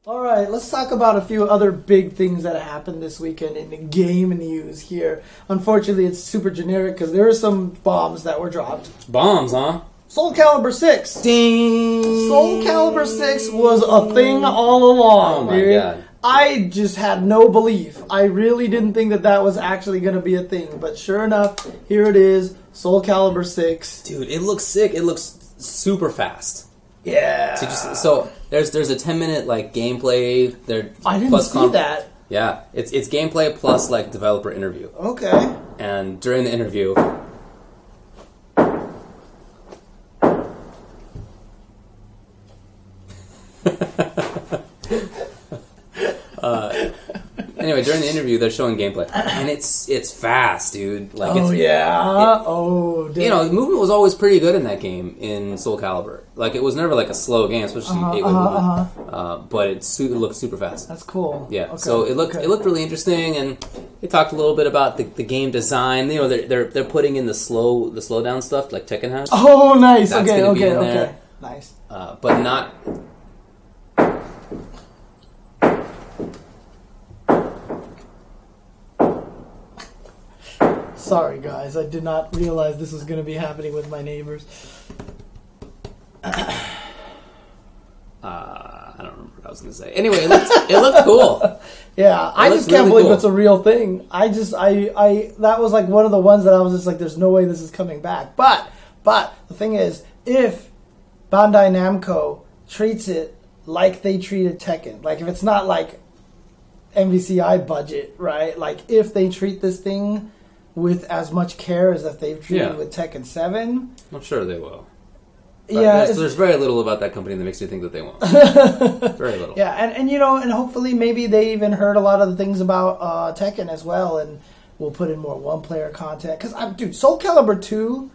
All right, let's talk about a few other big things that happened this weekend in the game news here. Unfortunately, it's super generic because there are some bombs that were dropped. Bombs, huh? Soulcalibur VI. Ding! Soulcalibur VI was a thing all along, Oh my god. I just had no belief. I really didn't think that that was actually going to be a thing. But sure enough, here it is, Soulcalibur VI. Dude, it looks sick. It looks super fast. Yeah. So there's a 10-minute like gameplay. I didn't see that. Yeah, it's gameplay plus like developer interview. Okay. And during the interview, anyway, during the interview, they're showing gameplay, and it's fast, dude. Like, the movement was always pretty good in that game in Soulcalibur. Like, it was never like a slow game, especially 8-way movement. But it looked super fast. That's cool. Yeah. Okay. So it looked really interesting, and they talked a little bit about the game design. You know, they're putting in the slow down stuff like Tekken has. Oh, nice. That's Okay. Nice. But not. Sorry, guys. I did not realize this was going to be happening with my neighbors. I don't remember what I was going to say. Anyway, it looked cool. Yeah, I just can't believe it's a real thing. I that was like one of the ones that I was just like, there's no way this is coming back. But the thing is, if Bandai Namco treats it like they treated Tekken, like if it's not like MvCI budget, right? Like if they treat this thing with as much care as if they've treated with Tekken 7. I'm sure they will. But yeah, there's very little about that company that makes you think that they won't. Very little. Yeah, and and hopefully maybe they even heard a lot of the things about Tekken as well, and we'll put in more one-player content. Because, dude, Soulcalibur 2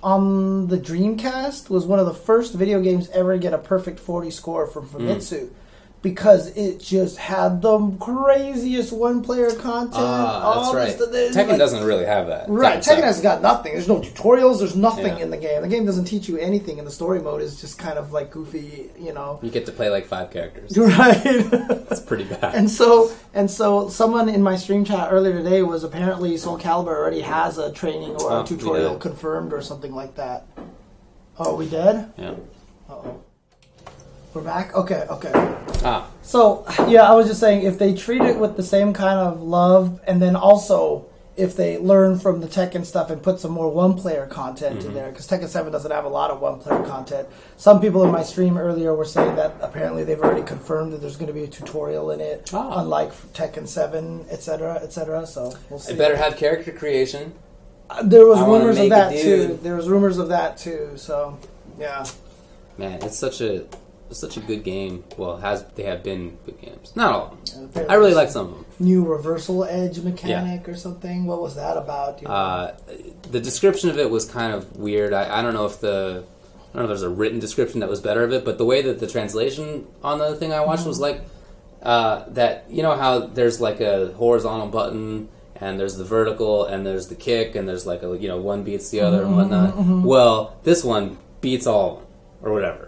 on the Dreamcast was one of the first video games ever to get a perfect 40 score from Famitsu. Because it just had the craziest one-player content. That's right. Tekken doesn't really have that. Right, Tekken has got nothing. There's no tutorials. There's nothing in the game. The game doesn't teach you anything, and the story mode is just kind of like goofy, You get to play like 5 characters. Right. That's pretty bad. And so someone in my stream chat earlier today was apparently Soulcalibur already has a training or a tutorial confirmed or something like that. Oh, we did? Yeah. Uh-oh. We're back? Okay. So, I was just saying, if they treat it with the same kind of love, and then also if they learn from the Tekken stuff and put some more one-player content in there, because Tekken 7 doesn't have a lot of one-player content. Some people in my stream earlier were saying that apparently they've already confirmed that there's going to be a tutorial in it, unlike Tekken 7, etc. So, we'll see. It better have character creation. There was rumors of that, too. There was rumors of that, too. So, yeah. Man, it's such a good game. Well, they have been good games. Not all of them. I really like some of them. New reversal edge mechanic or something. What was that about? The description of it was kind of weird. I don't know if there's a written description that was better of it, but the way that the translation on the thing I watched was like that. You know how there's like a horizontal button and there's the vertical and there's the kick and there's like a one beats the other and whatnot. Well, this one beats all of them or whatever.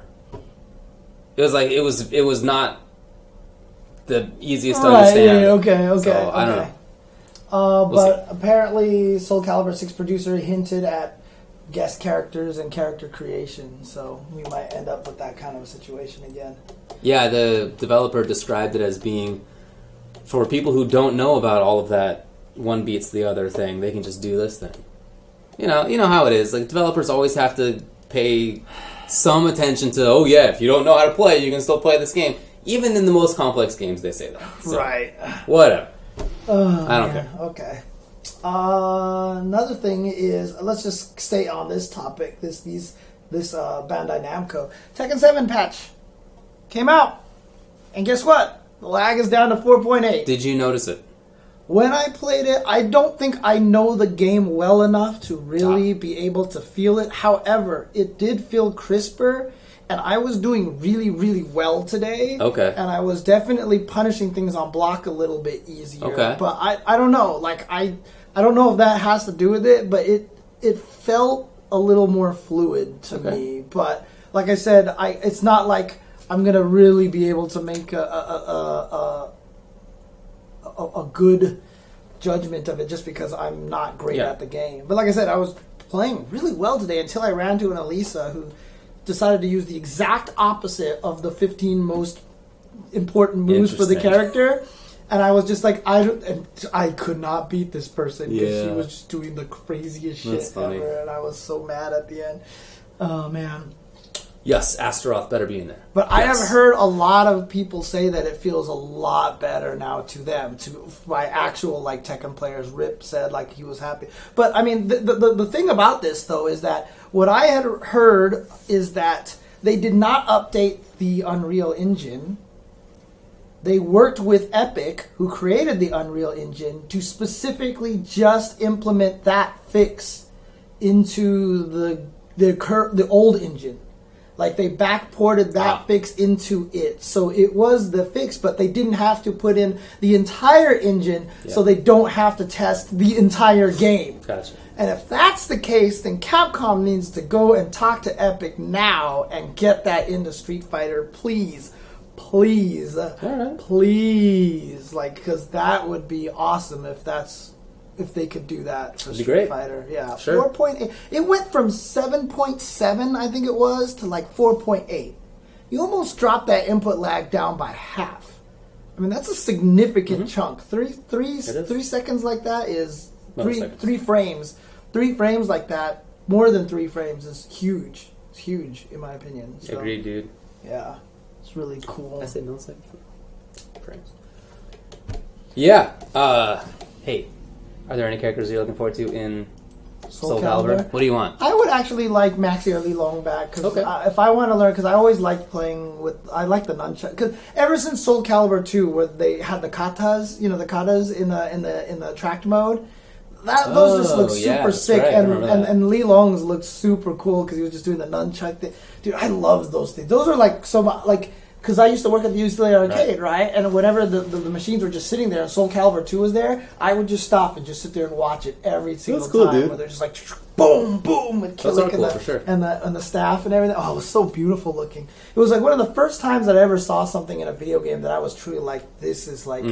It was like it was not the easiest to understand. Okay. So, I don't know. But apparently, Soulcalibur 6 producer hinted at guest characters and character creation, so we might end up with that kind of a situation again. Yeah, the developer described it as being for people who don't know about all of that one beats the other thing. They can just do this thing. You know how it is. Like developers always have to pay some attention to, if you don't know how to play, you can still play this game. Even in the most complex games, they say that. So, right. Whatever. I don't care. Okay. Another thing is, let's just stay on this topic. This Bandai Namco Tekken 7 patch came out, and guess what? The lag is down to 4.8. Did you notice it? When I played it, I don't think I know the game well enough to really be able to feel it. However, it did feel crisper, and I was doing really, really well today. Okay. And I was definitely punishing things on block a little bit easier. Okay. But I don't know. Like, I don't know if that has to do with it, but it felt a little more fluid to me. But like I said, it's not like I'm gonna really be able to make a good judgment of it just because I'm not great at the game. But like I said, I was playing really well today until I ran to an Elisa who decided to use the exact opposite of the 15 most important moves for the character. And I was just like, I could not beat this person because she was just doing the craziest shit ever. And I was so mad at the end. Oh, man. Yes, Astaroth better be in there. But I have heard a lot of people say that it feels a lot better now to them, by actual like Tekken players. Rip said like he was happy. But I mean, the thing about this though is that what I had heard is that they did not update the Unreal Engine. They worked with Epic, who created the Unreal Engine, to specifically just implement that fix into the old engine. Like, they backported that fix into it. So it was the fix, but they didn't have to put in the entire engine, so they don't have to test the entire game. Gotcha. And if that's the case, then Capcom needs to go and talk to Epic now and get that into Street Fighter, please. Please. Please. Like, because that would be awesome if they could do that for Street Fighter. Yeah. Sure. 4.8. It went from 7.7, I think it was, to like 4.8. You almost dropped that input lag down by half. I mean, that's a significant chunk. Three seconds like that is three frames. 3 frames like that, more than 3 frames, is huge. It's huge, in my opinion. So, agreed, dude. Yeah. It's really cool. I said milliseconds. Frames. Yeah. Hey, are there any characters you're looking forward to in Soulcalibur? What do you want? I would actually like Maxi or Li Long back because if I want to learn, because I always liked playing with. I like the nunchuck because ever since Soulcalibur 2, where they had the katas, the katas in the tracked mode. Those just look super sick, right. and Li Long's looked super cool because he was just doing the nunchuck thing. Dude, I love those things. Those are like because I used to work at the UCLA arcade, right? And whenever the machines were just sitting there and Soulcalibur 2 was there, I would just stop and just sit there and watch it every single time. Dude. Where they're just like boom, boom, and killing and the staff and everything. Oh, it was so beautiful looking. It was like one of the first times that I ever saw something in a video game that I was truly like, this is like.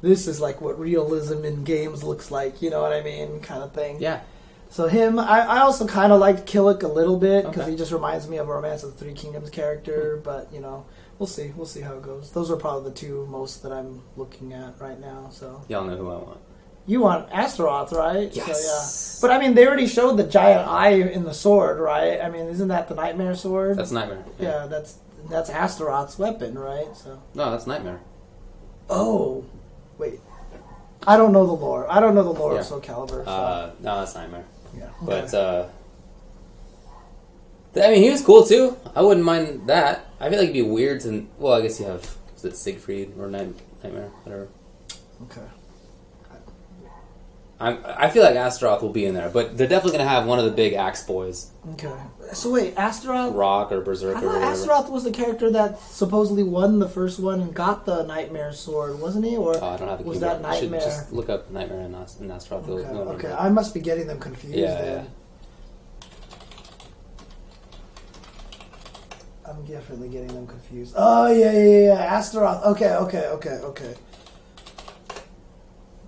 This is like what realism in games looks like, you know what I mean, kind of thing. Yeah. So him, I also kind of liked Killick a little bit because he just reminds me of a Romance of the Three Kingdoms character. But we'll see how it goes. Those are probably the 2 most that I'm looking at right now. So y'all know who I want. You want Astaroth, right? Yes. So, yeah. But I mean, they already showed the giant eye in the sword, right? I mean, isn't that the Nightmare sword? That's Nightmare. Yeah, that's Astaroth's weapon, right? So. No, that's Nightmare. Oh. Wait, I don't know the lore. of Soulcalibur. So. No, that's Nightmare. Yeah, okay. But I mean, he was cool too. I wouldn't mind that. I feel like it'd be weird to. Well, I guess you have Siegfried or Nightmare, whatever. Okay. I feel like Astaroth will be in there, but they're definitely going to have one of the big axe boys. Okay. So wait, Astaroth... Rock or Berserker or whatever. Astaroth was the character that supposedly won the first one and got the Nightmare sword, wasn't he? Or I don't have the was keyboard. that Nightmare? You should just look up Nightmare and Astaroth. Okay, I must be getting them confused then. I'm definitely getting them confused. Oh, yeah. Astaroth. Okay.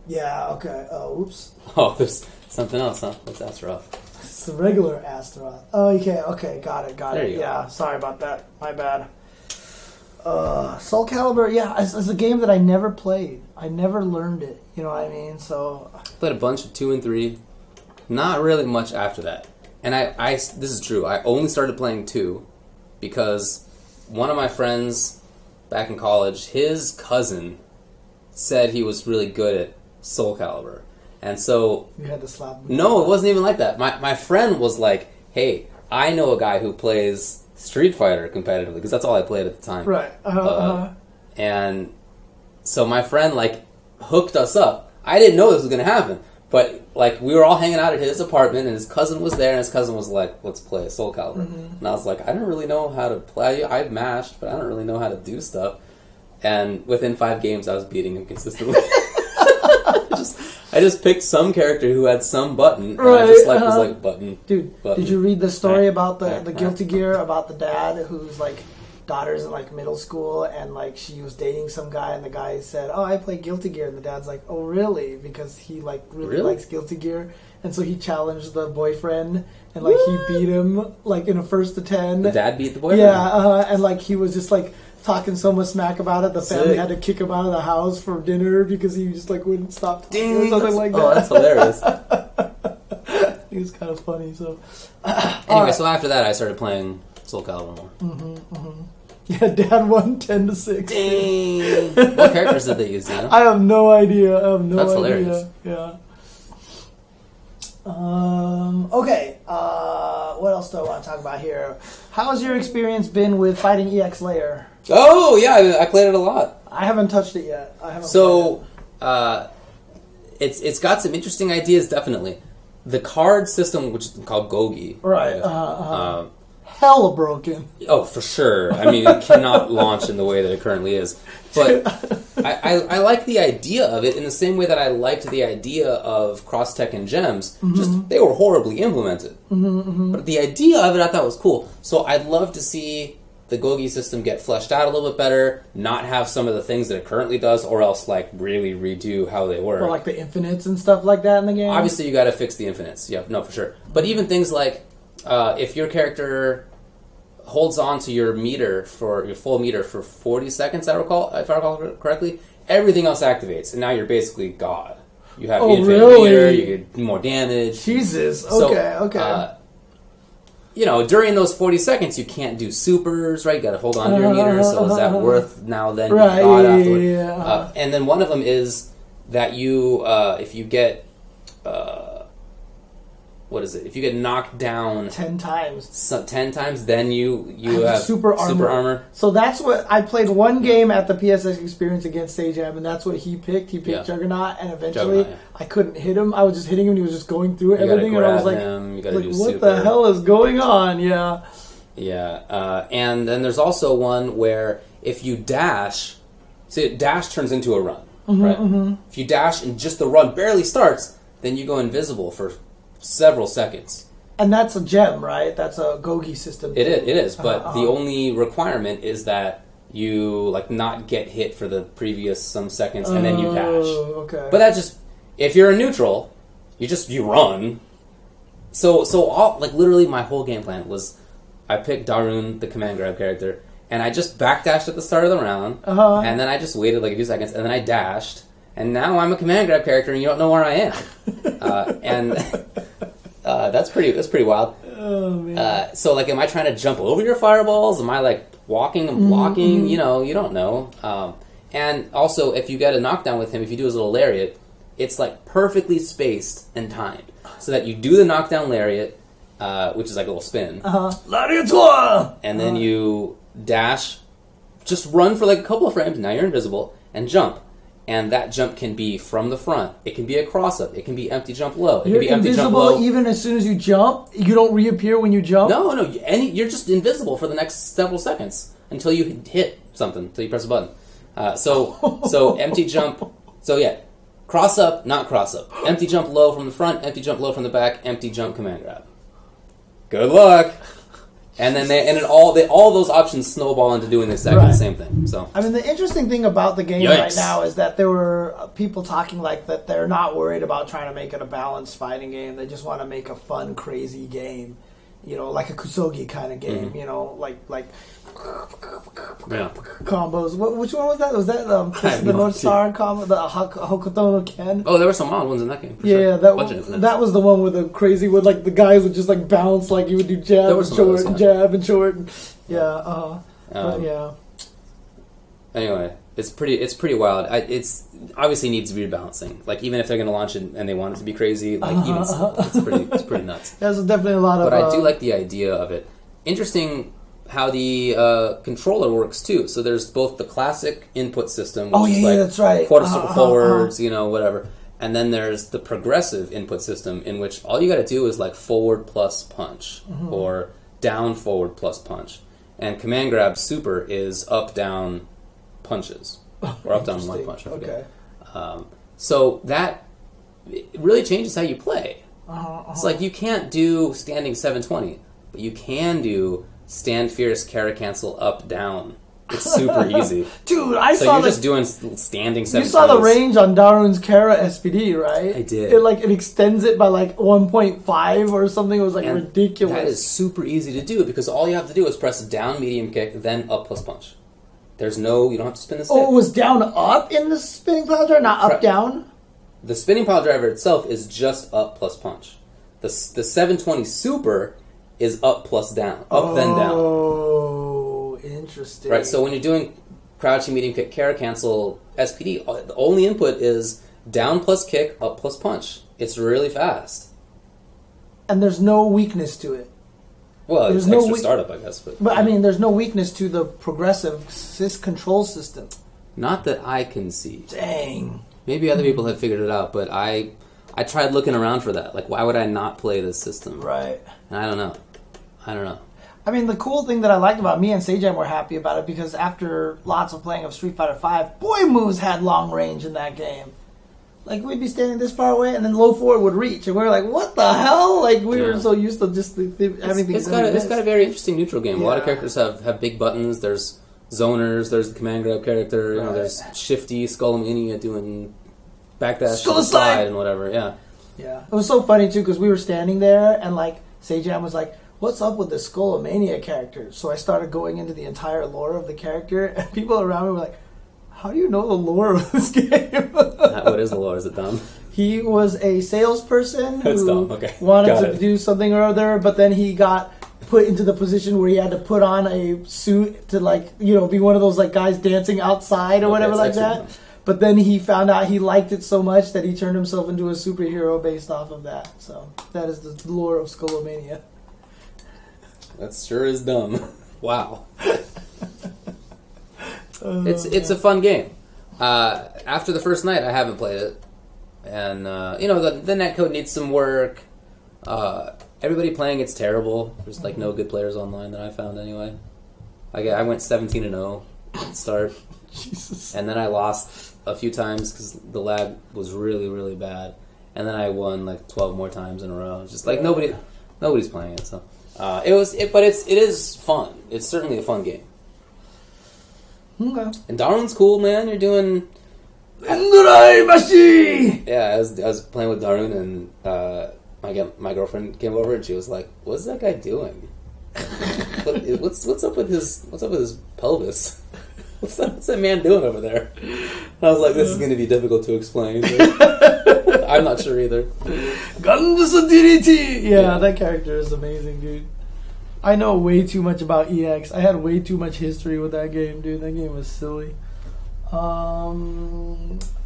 Yeah, okay. Oh, oops. Oh, there's something else, huh? What's Astaroth? It's the regular Astaroth. Oh, okay. Got it. There you go. Yeah, sorry about that. My bad. Soulcalibur, it's a game that I never played. I never learned it. You know what I mean? So played a bunch of 2 and 3. Not really much after that. And I this is true. I only started playing 2 because one of my friends back in college, his cousin said he was really good at Soulcalibur. And so... You had to slap him. No, it wasn't even like that. My friend was like, hey, I know a guy who plays Street Fighter competitively, because that's all I played at the time. Right. And so my friend, hooked us up. I didn't know this was going to happen. But, we were all hanging out at his apartment, and his cousin was there, and his cousin was like, let's play Soulcalibur. Mm-hmm. And I was like, I don't really know how to play. I've mashed, but I don't really know how to do stuff. And within 5 games, I was beating him consistently. I just picked some character who had some button, and I just was like, button. Dude, button. Did you read the story about the Guilty Gear, about the dad who's daughter's in like middle school, and like she was dating some guy, and the guy said, "Oh, I play Guilty Gear," and the dad's like, "Oh, really?" Because he like really likes Guilty Gear, and so he challenged the boyfriend, and like he beat him like in a 1st to 10. The dad beat the boyfriend. Yeah, and like he was just like talking so much smack about it. The family had to kick him out of the house for dinner because he just like wouldn't stop talking or something like that. Oh, that's hilarious. It was kind of funny. So anyway, so after that, I started playing Soulcalibur more. Yeah, Dad won 10 to 6. Dang. What characters did they use? You know? I have no idea. That's hilarious. Yeah. Okay. What else do I want to talk about here? How has your experience been with fighting EX Layer? Oh yeah, I played it a lot. I haven't touched it yet. It's got some interesting ideas. Definitely, the card system, which is called Gogi, right? Hella broken. Oh, for sure. I mean, it cannot launch in the way that it currently is. But I like the idea of it in the same way that I liked the idea of cross Tekken gems. Just they were horribly implemented. But the idea of it I thought was cool. So I'd love to see the Gogi system get fleshed out a little bit better, not have some of the things that it currently does, or else like really redo how they work. Or like the infinites and stuff like that in the game? Obviously, you got to fix the infinites. Yeah, no, for sure. But even things like if your character holds on to your full meter for 40 seconds, if I recall correctly, everything else activates, and now you're basically God. You have infinite meter, you get more damage. Jesus, okay. During those 40 seconds, you can't do supers, right? You got to hold on to your meter, so is that worth now then right, God afterward? Yeah. And then one of them is that you, if you get... what is it? If you get knocked down 10 times, 10 times, then you have super armor. So that's what I played one game at the PSX Experience against Sajab, and that's what he picked. He picked Juggernaut, and eventually I couldn't hit him. I was just hitting him, and he was just going through everything, and I was like, what the hell is going on? Yeah. And then there's also one where if you dash, dash turns into a run, right? If you dash and just the run barely starts, then you go invisible for several seconds. And that's a gem, right? That's a Gogi system. It is, but the only requirement is that you like not get hit for the previous some seconds, and then you dash. Okay. But that just, if you're a neutral, you run. So all, like literally my whole game plan was, I picked Darun, the command grab character, and I just backdashed at the start of the round, and then I just waited like a few seconds, and then I dashed. And now I'm a command grab character, and you don't know where I am. And that's pretty wild. Oh, man. So, like, am I trying to jump over your fireballs? Am I, like, walking and blocking? You don't know. And also, if you get a knockdown with him, if you do his little lariat, it's, like, perfectly spaced and timed. So that you do the knockdown lariat, which is like a little spin. Lariat! And then you dash, just run for, like, a couple of frames, now you're invisible, and jump. And that jump can be from the front. It can be a cross-up. It can be empty jump low. It You're can be empty invisible jump low. even as soon as you jump? You don't reappear when you jump? No. You're just invisible for the next several seconds until you hit something, until you press a button. So empty jump. So yeah, cross-up, not cross-up. Empty jump low from the front, empty jump low from the back, empty jump command grab. Good luck. And then all those options snowball into doing exactly the same thing. So I mean, the interesting thing about the game right now is that there were people talking like that they're not worried about trying to make it a balanced fighting game. They just want to make a fun, crazy game. Like a Kusogi kind of game. Like combos. Which one was that? Was that the North Star combo, the Hokuto Ken? Oh, there were some odd ones in that game. For sure. That was the one with the crazy with like the guys would just like bounce like you would do jab and short and jab and short. Anyway, it's pretty wild. It's obviously needs rebalancing. Like even if they're going to launch it and they want it to be crazy, like even still, it's pretty nuts. There's definitely a lot of. But I do like the idea of it. Interesting how the controller works too. So there's both the classic input system, which is like that's right. quarter circle forwards, whatever, and then there's the progressive input system in which all you got to do is like forward plus punch or down forward plus punch, and command grab super is up down punches or up down one punch. Okay. So that it really changes how you play. It's like you can't do standing 720, but you can do stand fierce, carry cancel, up, down. It's super easy. Dude, I so saw you're just doing standing 7 You saw the range on Darun's Kara SPD, right? I did. It extends it by like 1.5 or something. It was like ridiculous. That is super easy to do because all you have to do is press down, medium kick, then up plus punch. There's no, you don't have to spin the stick. Oh, it was down up in the spinning pile driver, not up down? The spinning pile driver itself is just up plus punch. The 720 Super is up plus down. Up then down. Oh, interesting. Right, so when you're doing crouching, medium kick, carry cancel, SPD, the only input is down plus kick, up plus punch. It's really fast. And there's no weakness to it. Well, there's no extra startup, I guess. But I mean, there's no weakness to the progressive control system. Not that I can see. Dang. Maybe other people have figured it out, but I tried looking around for that. Like, why would I not play this system? Right. And I don't know. I mean, the cool thing that I liked about me and Seijam were happy about it because after lots of playing of Street Fighter V, boy moves had long range in that game. Like, we'd be standing this far away, and then low forward would reach, and we were like, what the hell? Like, we were so used to just having things. It's got a very interesting neutral game. Yeah. A lot of characters have big buttons. There's zoners, there's the command grab character, you know, there's Shifty, Skullomania doing backdash to the side and whatever, yeah. It was so funny, too, because we were standing there, and, like, Seijam was like, what's up with the Skullomania character? So I started going into the entire lore of the character, and people around me were like, how do you know the lore of this game? What is the lore? Is it dumb? He was a salesperson who wanted to do something or other, but then he got put into the position where he had to put on a suit to, like, you know, be one of those, like, guys dancing outside or whatever like that. But then he found out he liked it so much that he turned himself into a superhero based off of that. So that is the lore of Skullomania. That sure is dumb. Wow. It's a fun game. After the first night, I haven't played it. And, you know, the netcode needs some work. Everybody playing it's terrible. There's, like, no good players online that I found anyway. I went 17-0 at the start. Jesus. And then I lost a few times because the lag was really, really bad. And then I won, like, 12 more times in a row. It's just, like, nobody's playing it, so... But it is fun. It's certainly a fun game. Okay. And Darun's cool, man. You're doing... Yeah, I was playing with Darun, and my girlfriend came over, and she was like, "What's that guy doing? What's up with his pelvis? What's that man doing over there?" I was like, "This is going to be difficult to explain." I'm not sure either. Yeah, that character is amazing, dude. I know way too much about EX. I had way too much history with that game, dude. That game was silly.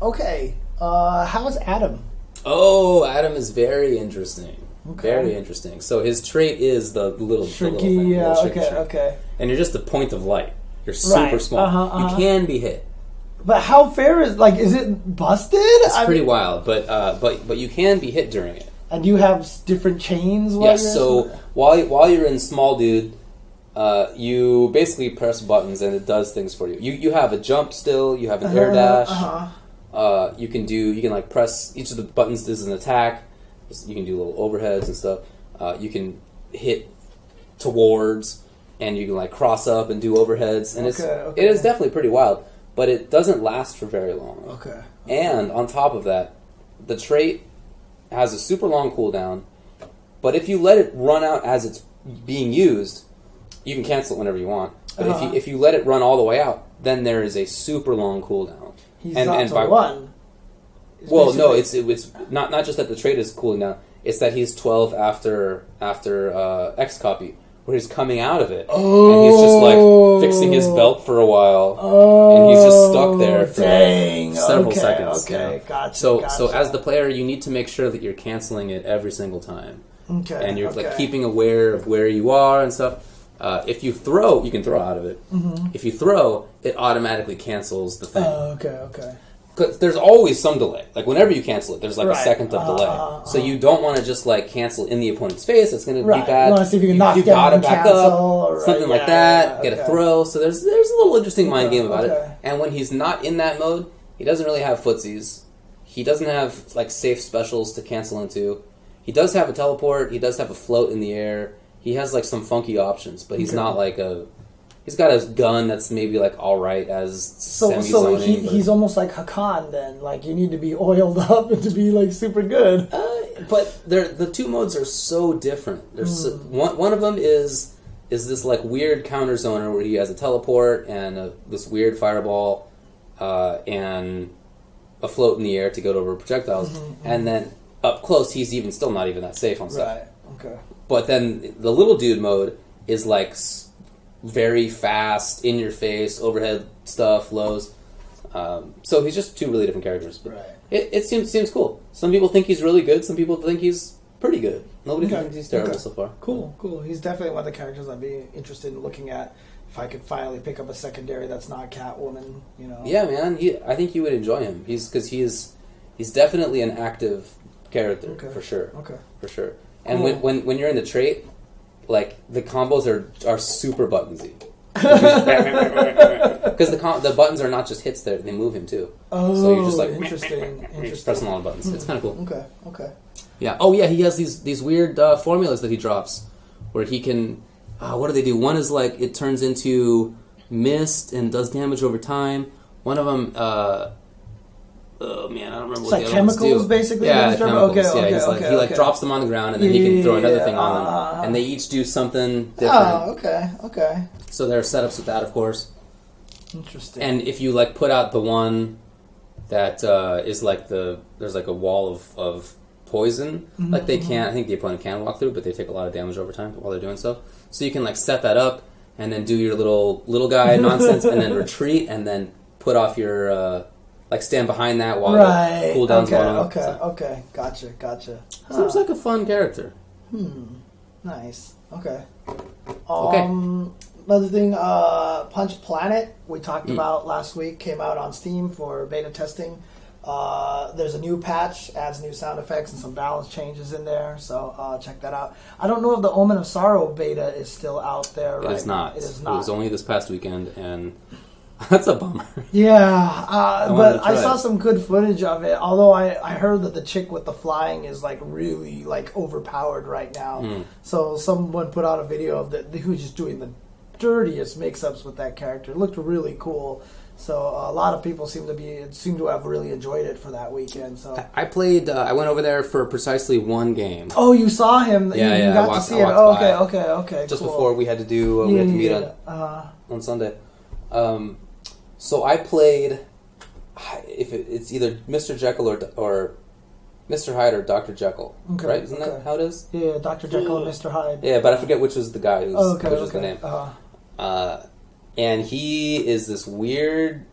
Okay. How's Adam? Oh, Adam is very interesting. Okay. Very interesting. So his trait is the little tricky. Okay. And you're just a point of light. You're super small. You can be hit. But how fair is it busted? It's pretty wild, but you can be hit during it. And you have different chains while yes, so while you're in small dude, you basically press buttons and it does things for you. You have a jump still, you have an air dash. You can like press each of the buttons. This is an attack. You can do little overheads and stuff. You can hit towards, and you can like cross up and do overheads. And it is definitely pretty wild. But it doesn't last for very long. Okay. And on top of that, the trait has a super long cooldown. But if you let it run out as it's being used, you can cancel it whenever you want. But if you let it run all the way out, then there is a super long cooldown. He's and by one. Well, no, it's not just that the trait is cooling down. It's that he's 12 after X copy, where he's coming out of it, and he's just like fixing his belt for a while, and he's just stuck there for several seconds. Okay, gotcha. So as the player, you need to make sure that you're canceling it every single time. Okay, and you're like keeping aware of where you are and stuff. If you throw, you can throw out of it. Mm-hmm. If you throw, it automatically cancels the thing. Okay. Because there's always some delay. Like, whenever you cancel it, there's like a second of delay. So you don't want to just, like, cancel in the opponent's face. It's going to be bad. You want to see if you can knock down, gotta back cancel, up, something like that, get a throw. So there's a little interesting mind game about it. And when he's not in that mode, he doesn't really have footsies. He doesn't have, like, safe specials to cancel into. He does have a teleport. He does have a float in the air. he has like some funky options, but he's not like a. He's got a gun that's maybe like all right as semi-zoning. So he's almost like Hakan then. Like you need to be oiled up to be like super good. But the two modes are so different. There's one of them is this like weird counter zoner where he has a teleport and this weird fireball and a float in the air to go over projectiles, and then up close he's still not even that safe on stuff. Right. Okay. But then the little dude mode is like very fast, in your face, overhead stuff, lows. So he's just two really different characters. But it seems cool. Some people think he's really good. Some people think he's pretty good. Nobody thinks he's terrible so far. Cool. He's definitely one of the characters I'd be interested in looking at if I could finally pick up a secondary that's not Catwoman. You know. Yeah, man. I think you would enjoy him. He's definitely an active character for sure. Okay. For sure. And when you're in the trait, like the combos are super buttonsy. Because the buttons are not just hits there; they move him too. Oh, so you're just like interesting. Pressing all the buttons. It's kind of cool. Okay. Yeah. Oh yeah, he has these weird formulas that he drops, where he can. What do they do? One is like it turns into mist and does damage over time. One of them. Oh man, I don't remember. It's what like chemicals, basically. Yeah, chemicals. He drops them on the ground and then he can throw another thing on them, and they each do something different. Oh, okay. So there are setups with that, of course. Interesting. And if you like put out the one that is like there's like a wall of poison, like they can't. I think the opponent can walk through, but they take a lot of damage over time while they're doing so. So you can like set that up and then do your little guy nonsense, and then retreat, and then put off your. Like stand behind that while the cooldown's going on. Okay. Gotcha. Seems like a fun character. Nice. Okay. Another thing, Punch Planet, we talked about last week, came out on Steam for beta testing. There's a new patch, adds new sound effects and some balance changes in there, so check that out. I don't know if the Omen of Sorrow beta is still out there right now. It is not. It was only this past weekend, and that's a bummer. Yeah, but I saw some good footage of it. Although I heard that the chick with the flying is like really like overpowered right now. So someone put out a video of who was just doing the dirtiest mix-ups with that character. It looked really cool. So a lot of people seem to have really enjoyed it for that weekend. So I played. I went over there for precisely one game. Oh, you saw him? Yeah, you got to see it. Oh, okay. Just cool. before we had to do. We had to meet on Sunday. So I played, it's either Mr. Jekyll or Mr. Hyde or Dr. Jekyll, right? Isn't that how it is? Yeah, Dr. Jekyll and Mr. Hyde. Yeah, but I forget which was the guy, which was the name. And he is this weird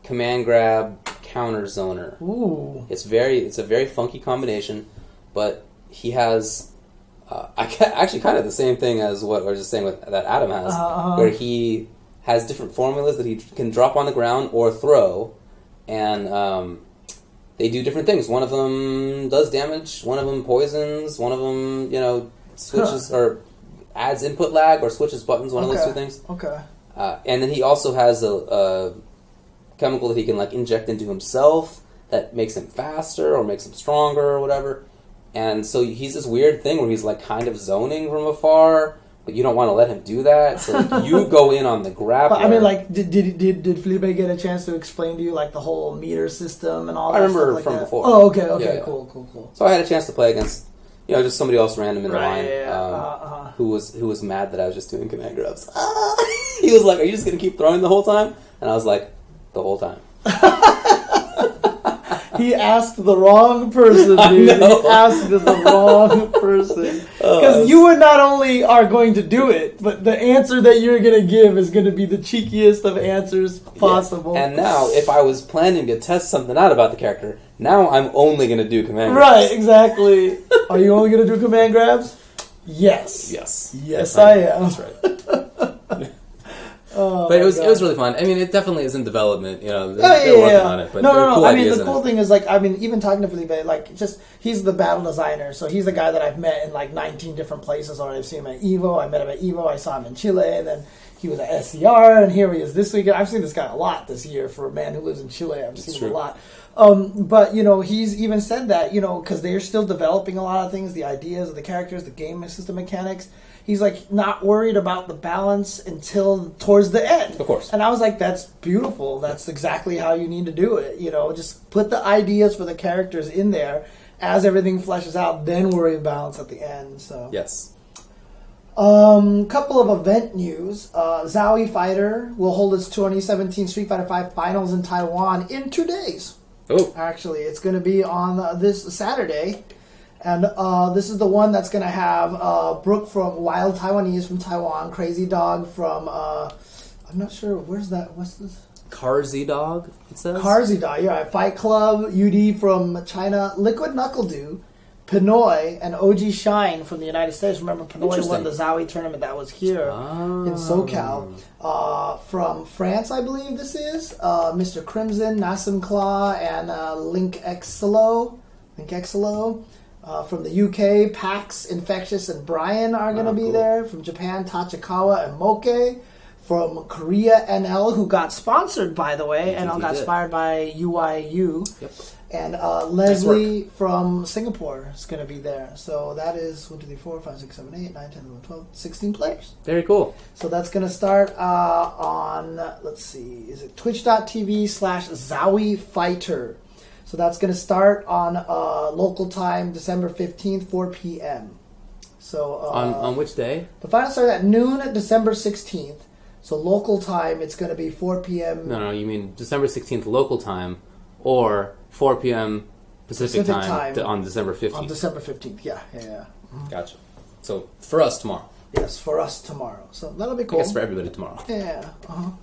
command grab counter zoner. Ooh. It's a very funky combination, but he has, actually kind of the same thing as what I was just saying that Adam has, where he has different formulas that he can drop on the ground or throw, and they do different things. One of them does damage, one of them poisons, one of them, switches or adds input lag or switches buttons, one of those two things. Okay. And then he also has a chemical that he can like inject into himself that makes him faster or makes him stronger or whatever. And so he's this weird thing where he's like kind of zoning from afar, but you don't want to let him do that, so you go in on the grappler. But, I mean, like, did Felipe get a chance to explain to you like the whole meter system and all that? I remember stuff from like before. Oh, okay, cool. So I had a chance to play against, just somebody else random in the line, who was mad that I was just doing command grabs. He was like, "Are you just gonna keep throwing the whole time?" And I was like, "The whole time." He asked the wrong person, dude. He asked the wrong person. Because you not only are going to do it, but the answer that you're going to give is going to be the cheekiest of answers possible. Yeah. And now, if I was planning to test something out about the character, now I'm only going to do command grabs. Right, exactly. Are you only going to do command grabs? Yes. Yes, I am. That's right. But it was really fun. I mean, it definitely is in development. They're working on it. But no. I mean, the cool thing is, like, even talking to Felipe, like, he's the battle designer. So he's the guy that I've met in like 19 different places already. I've seen him at Evo. I met him at Evo. I saw him in Chile, and then he was at SCR, and here he is this weekend. I've seen this guy a lot this year for a man who lives in Chile. I've seen him a lot. But he's even said that because they're still developing a lot of things, the ideas of the characters, the game system mechanics. he's like not worried about the balance until towards the end. Of course. And I was like, that's beautiful. That's exactly how you need to do it. You know, just put the ideas for the characters in there as everything fleshes out, then worry about balance at the end. So yes. Couple of event news. Zowie Fighter will hold its 2017 Street Fighter V Finals in Taiwan in 2 days. Oh. Actually, it's going to be on this Saturday. And this is the one that's going to have Brooke from Wild Taiwanese from Taiwan, Crazy Dog from, I'm not sure, where's that, what's this? Carzy Dog, it says? Carzy Dog, yeah. Fight Club, UD from China, Liquid Knuckle Dew, Pinoy, and OG Shine from the United States. Remember, Pinoy won the Zowie tournament that was here in SoCal. From France, I believe this is, Mr. Crimson, Nassim Claw, and Link Exelo. From the UK, Pax, Infectious, and Brian are going to be there. From Japan, Tachikawa and Moke. From Korea, NL, who got sponsored, by the way. NL got inspired by UIU. Yep. And Leslie from Singapore is going to be there. So that is 1, 2, 3, 4, 5, 6, 7, 8, 9, 10, 11, 12, 16 players. Very cool. So that's going to start on, let's see, is it twitch.tv/Zowie Fighter. So that's going to start on local time, December 15th, 4 p.m. So on which day? The final starts at noon, December 16th. So local time, it's going to be 4 p.m. No, you mean December 16th local time, or 4 p.m. Pacific time on December 15th. On December 15th, yeah. Mm-hmm. Gotcha. So for us tomorrow. Yes, for us tomorrow. So that'll be cool. I guess for everybody tomorrow. Yeah. So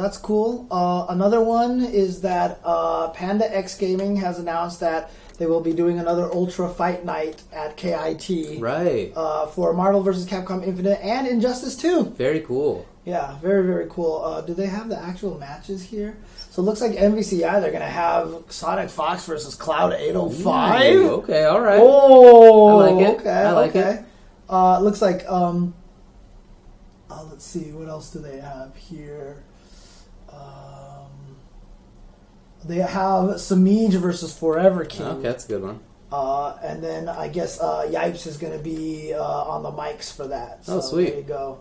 that's cool. Another one is that Panda X Gaming has announced that they will be doing another Ultra Fight Night at KIT. Right. For Marvel vs. Capcom Infinite and Injustice 2. Very cool. Yeah, very, very cool. Do they have the actual matches here? So it looks like MvCI, they're going to have Sonic Fox versus Cloud 805. Ooh, okay, all right. Oh, I like it. Okay, I like it. It looks like, let's see, what else do they have here? They have Samij versus Forever King. Okay, that's a good one. And then I guess Yipes is going to be on the mics for that. So sweet. There you go.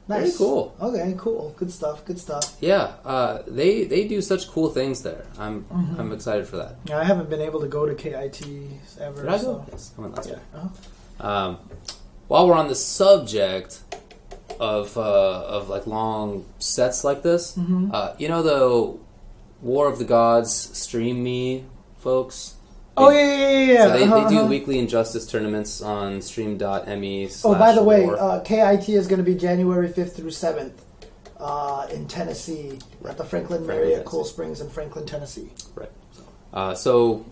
Nice. Very cool. Okay, cool. Good stuff. Yeah, they do such cool things there. I'm excited for that. Yeah, I haven't been able to go to KIT ever. Did I go? Yes, I went last year. While we're on the subject of like long sets like this, you know the War of the Gods Stream Me folks? Oh, yeah. So they do weekly Injustice tournaments on stream.me. Oh, by the way, KIT is going to be January 5th through 7th in Tennessee at the Franklin Marriott Cool Springs in Franklin, Tennessee. Right. So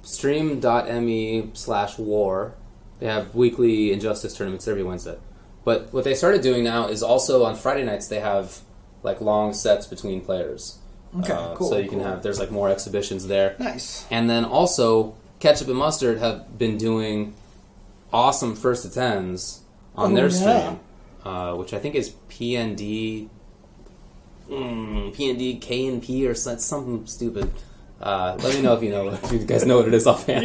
stream.me/war, they have weekly Injustice tournaments every Wednesday. But what they started doing now is also on Friday nights they have like long sets between players. Okay, cool. So you can have, there's like more exhibitions there. Nice. And then also, Ketchup and Mustard have been doing awesome first to tens on their stream, which I think is PND KNP or something stupid. Let me know if you guys know what it is offhand.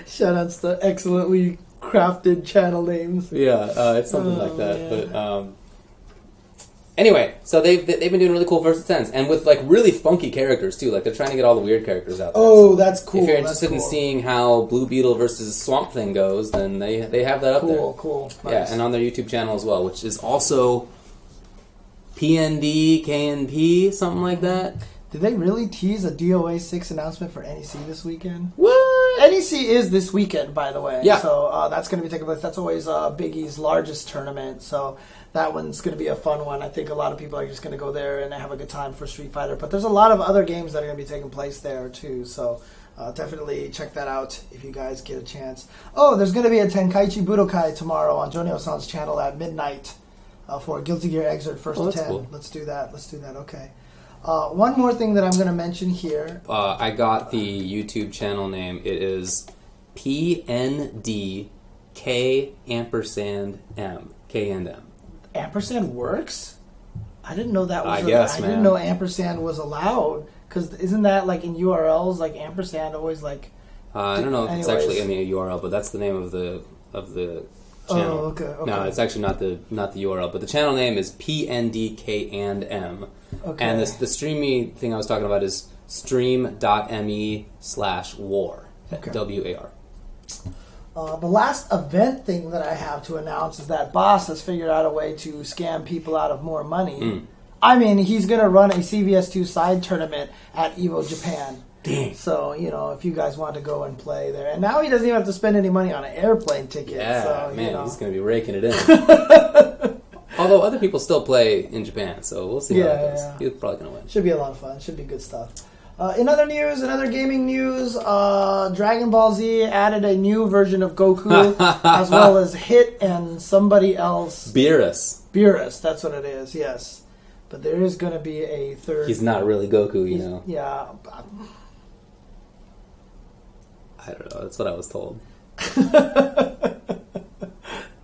Shoutouts to excellently crafted channel names. Yeah, it's something like that. Yeah. But anyway, so they've been doing really cool first to tens, and with like really funky characters too. Like they're trying to get all the weird characters out there. Oh, that's cool. If you're interested in seeing how Blue Beetle versus Swamp Thing goes, then they have that up there. Cool. Nice. Yeah, and on their YouTube channel as well, which is also PND KNP, something like that. Did they really tease a DOA 6 announcement for NEC this weekend? What? NEC is this weekend, by the way. Yeah. So that's going to be taking place. That's always Big E's largest tournament. So that one's going to be a fun one. I think a lot of people are just going to go there and have a good time for Street Fighter. But there's a lot of other games that are going to be taking place there, too. So definitely check that out if you guys get a chance. Oh, there's going to be a Tenkaichi Budokai tomorrow on Jonio-san's channel at midnight for Guilty Gear Exert First to 10. Cool. Let's do that. Okay. One more thing that I'm going to mention here. I got the YouTube channel name. It is PNDK &M. K and M. Ampersand works? I didn't know that was I didn't know ampersand was allowed. Because isn't that like in URLs, like ampersand always like I don't know if it's actually in the URL, but that's the name of the channel. Oh, okay. No, it's actually not the URL, but the channel name is PNDKandM. Okay. And the streamy thing I was talking about is stream.me/war. Okay. WAR. The last event thing that I have to announce is that Boss has figured out a way to scam people out of more money. I mean, he's going to run a CVS2 side tournament at EVO Japan. Dang. So, if you guys want to go and play there. And now he doesn't even have to spend any money on an airplane ticket. Yeah, so, man, he's going to be raking it in. Although other people still play in Japan, so we'll see how it goes. He's probably going to win. Should be a lot of fun. Should be good stuff. In other news, in other gaming news, Dragon Ball Z added a new version of Goku, as well as Hit and somebody else. Beerus, that's what it is, yes. But there is going to be a third... He's not really Goku, Yeah. I don't know, that's what I was told.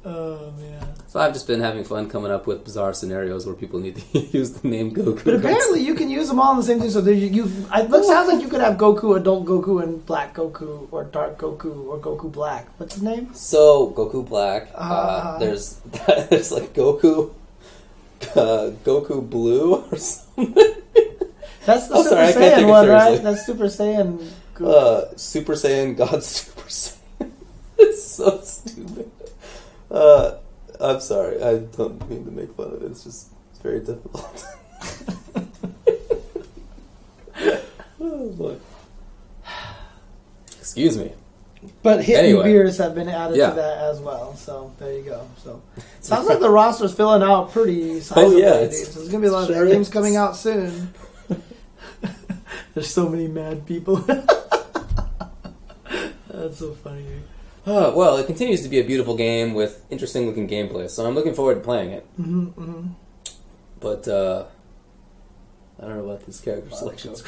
Oh, man. So I've just been having fun coming up with bizarre scenarios where people need to use the name Goku. But apparently you can use them all in the same thing. So it sounds like you could have Goku, Adult Goku, and Black Goku, or Dark Goku, or Goku Black. What's his name? So Goku Black. There's like Goku Blue or something. That's the Super Saiyan one, right? That's Super Saiyan. Super Saiyan God Super Saiyan. It's so stupid. I'm sorry. I don't mean to make fun of it. It's very difficult. Oh boy. Excuse me. But Hit and Beers have been added to that as well. So there you go. So sounds like the roster's filling out pretty sizably. So there's gonna be a lot of games coming out soon. There's so many mad people. That's so funny. Well, it continues to be a beautiful game with interesting looking gameplay, so I'm looking forward to playing it. But I don't know about these character selections.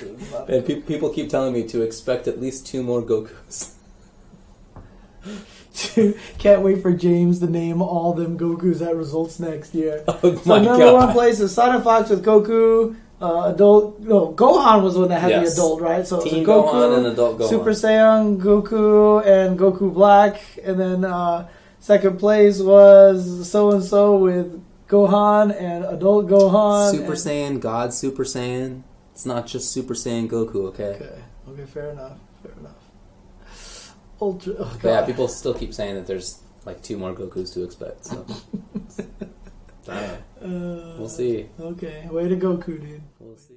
And people keep telling me to expect at least 2 more Gokus. Can't wait for James to name all them Gokus at results next year. Oh my God. Number 1 place is Sun and Fox with Goku. Gohan was the one that had the adult, right? So Teen Goku, Gohan and Adult Gohan. Super Saiyan, Goku, and Goku Black. And then second place was so-and-so with Gohan and Adult Gohan. Super Saiyan, God Super Saiyan. It's not just Super Saiyan Goku, okay? Okay, fair enough. Ultra. Oh, yeah, people still keep saying that there's like 2 more Gokus to expect, so... We'll see. Okay, way to go, dude. We'll see.